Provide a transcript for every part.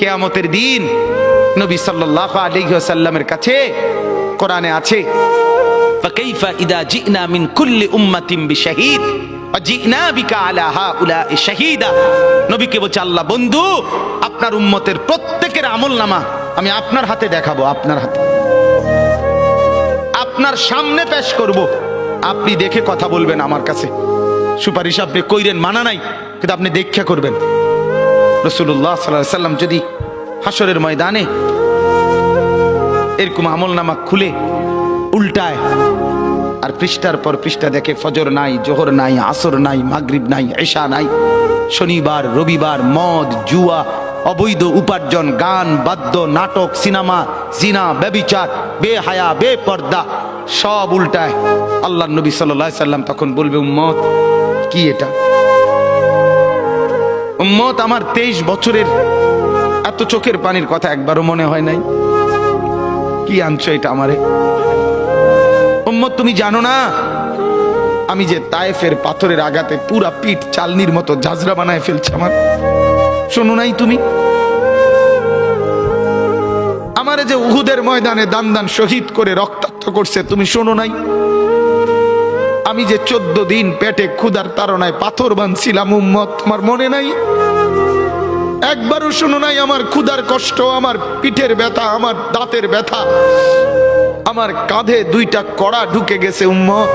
কিয়ামতের দিন নবী সাল্লাল্লাহু আলাইহি ওয়াসাল্লামের কাছে কোরআনে আছে, ফাকাইফা ইদা জিনা মিন কুল্লি উম্মাতিন বিশাহিদ ওয়া জিনা বিকা আলা হাউলা'i শাহীদা। নবীকে বলছে আল্লাহ, বন্ধু আপনার উম্মতের প্রত্যেকের আমলনামা আমি আপনার হাতে দেখাবো, আপনার হাতে, আপনার সামনে পেশ করব, আপনি দেখে কথা বলবেন আমার কাছে। সুপারিশ আপনি কইরেন, মানা নাই, কিন্তু আপনি দেখে করবেন। রাসূলুল্লাহ সাল্লাল্লাহু আলাইহি সাল্লাম যদি হাসরের ময়দানে এরকম আমলনামা খুলে উল্টায় আর পৃষ্ঠার পর পৃষ্ঠা দেখে ফজর নাই, জোহর নাই, আসর নাই, মাগরিব নাই, ইশা নাই, শনিবার রবিবার, মদ জুয়া, অবৈধ উপার্জন, গান বাদ্য, নাটক, সিনেমা, জিনা, ব্যভিচার, বেহায়া, বেপর্দা সব উল্টায়। আল্লাহর নবী সাল্লাল্লাহু আলাইহি সাল্লাম তখন বলবে, উম্মত কি এটা? উম্মত আমার 23 বছরের এত চোখের পানির কথা একবারও মনে হয় নাই, কি আনছো এটা আমারে? উম্মত তুমি জানো না আমি যে তায়েফের পাথরের আঘাতে পুরা পিঠ চালনির মতো ঝাঁঝরা বানায় ফেলছে আমার? শোনো নাই তুমি? আমারে যে উহুদের ময়দানে দান দান শহীদ করে রক্তাক্ত করছে, তুমি শোনো নাই? আমি যে 14 দিন পেটে ক্ষুধার তাড়নায় পাথর বাঁধছিলাম, উম্মত তোমার মনে নাই? একবারও শোনো নাই আমার ক্ষুধার কষ্ট, আমার পিঠের ব্যথা, আমার দাঁতের ব্যথা, আমার কাঁধে 2টা কড়া ঢুকে গেছে উম্মত।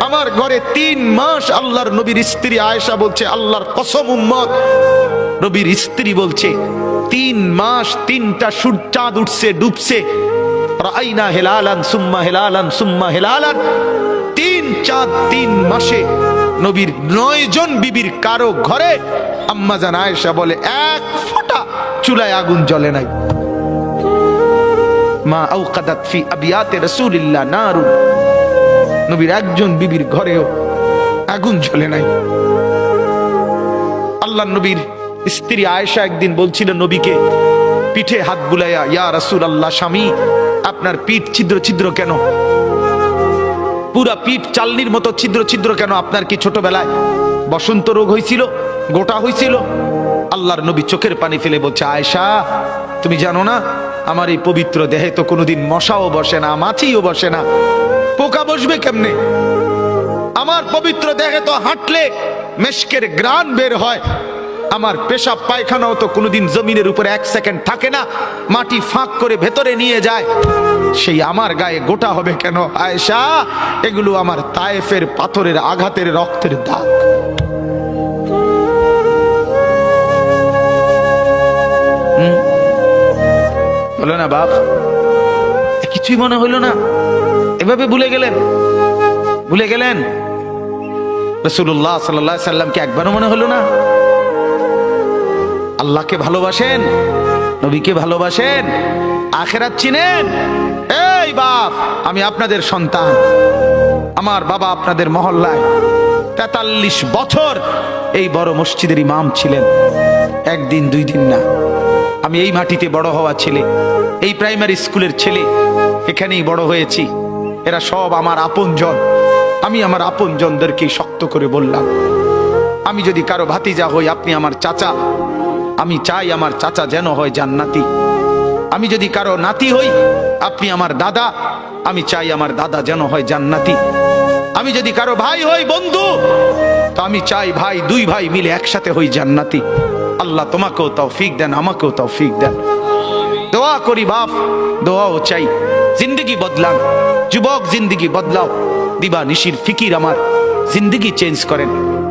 আমার ঘরে 3 মাস আল্লাহর নবীর স্ত্রী আয়েশা বলছে, আল্লাহর কসম উম্মত, নবীর স্ত্রী বলছে 3 মাস 3টা সূর্যাঁদ উঠছে ডুবছে, রাআইনা হিলালান সুম্মা হিলালান সুম্মা হিলালান, 3 চাঁদ 3 মাসে নবীর 9 জন বিবির কারো ঘরে আম্মা জান আয়েশা বলে 1 ফোঁটা চুলায় আগুন জ্বলে নাই। মা আওকাদাত ফি আবিয়াতে রাসূলিল্লাহ নারুন, নবীর একজন বিবির ঘরেও আগুন জ্বলে নাই। আল্লাহর নবীর স্ত্রী আয়েশা একদিন বলছিল নবীকে পিঠে হাত বুলাইয়া, ইয়া রাসূলুল্লাহ, স্বামী আপনার পিঠ ছিদ্র ছিদ্র কেন? পুরা পিঠ চালনির মতো ছিদ্র ছিদ্র কেন? আপনার কি ছোটবেলায় বসন্ত রোগ হয়েছিল, গোটা হয়েছিল? আল্লাহর নবী চোখের পানি ফেলে বলছে, আয়েশা তুমি জানো না আমার এই পবিত্র দেহে তো কোনোদিন মশাও বসে না, মাছিও বসে না, পোকা বসবে কেমনে? আমার পবিত্র দেহে তো হাঁটলে মেশকের গ্রান বের হয়, আমার পেশাব পায়খানাও তো কোনোদিন জমিনের উপরে 1 সেকেন্ড থাকে না, মাটি ফাঁক করে ভেতরে নিয়ে যায়, সেই আমার গায়ে গোটা হবে কেন? আয়েশা এগুলো আমার তায়েফের পাথরের আঘাতের রক্তের দাগ। হলো না বাপ? কিছুই মনে হইল না? এভাবে ভুলে গেলেন? ভুলে গেলেন রাসূলুল্লাহ সাল্লাল্লাহু আলাইহি সাল্লামকে একবারও মনে হলো না? আল্লাহকে ভালোবাসেন, নবীকে ভালোবাসেন, আখিরাত চিনেন? এই বাপ, আমি আপনাদের সন্তান, আমার বাবা আপনাদের মহল্লায় 43 বছর এই বড় মসজিদের ইমাম ছিলেন, 1 দিন 2 দিন না। আমি এই মাটিতে বড় হওয়া ছেলে, এই প্রাইমারি স্কুলের ছেলে, এখানেই বড় হয়েছি। এরা সব আমার আপনজন। আমি আমার আপনজনদেরকে শক্ত করে বললাম, আমি যদি কারো ভাতিজা হই, আপনি আমার চাচা, আমি চাই আমার চাচা যেন হয় জান্নাতি। আমি যদি কারো নাতি হই, আপনি আমার দাদা, আমি চাই আমার দাদা যেন হয় জান্নাতি। আমি যদি কারো ভাই হই, বন্ধু, তো আমি চাই ভাই 2 ভাই মিলে একসাথে হই জান্নাতি। আল্লাহ তোমাকেও তৌফিক দেন, আমাকেও তৌফিক দেন। দোয়া করি বাপ, দোয়াও চাই। জিন্দগি বদলান যুবক, জিন্দগি বদলাও। দিবা নিশির ফিকির আমার, জিন্দগি চেঞ্জ করেন,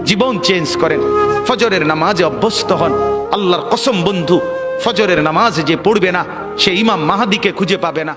জীবন চেঞ্জ করেন। ফজরের নামাজে অভ্যস্ত হন। আল্লাহর কসম বন্ধু, ফজরের নামাজ যে পড়বে না, সে ইমাম মাহাদিকে খুঁজে পাবে না।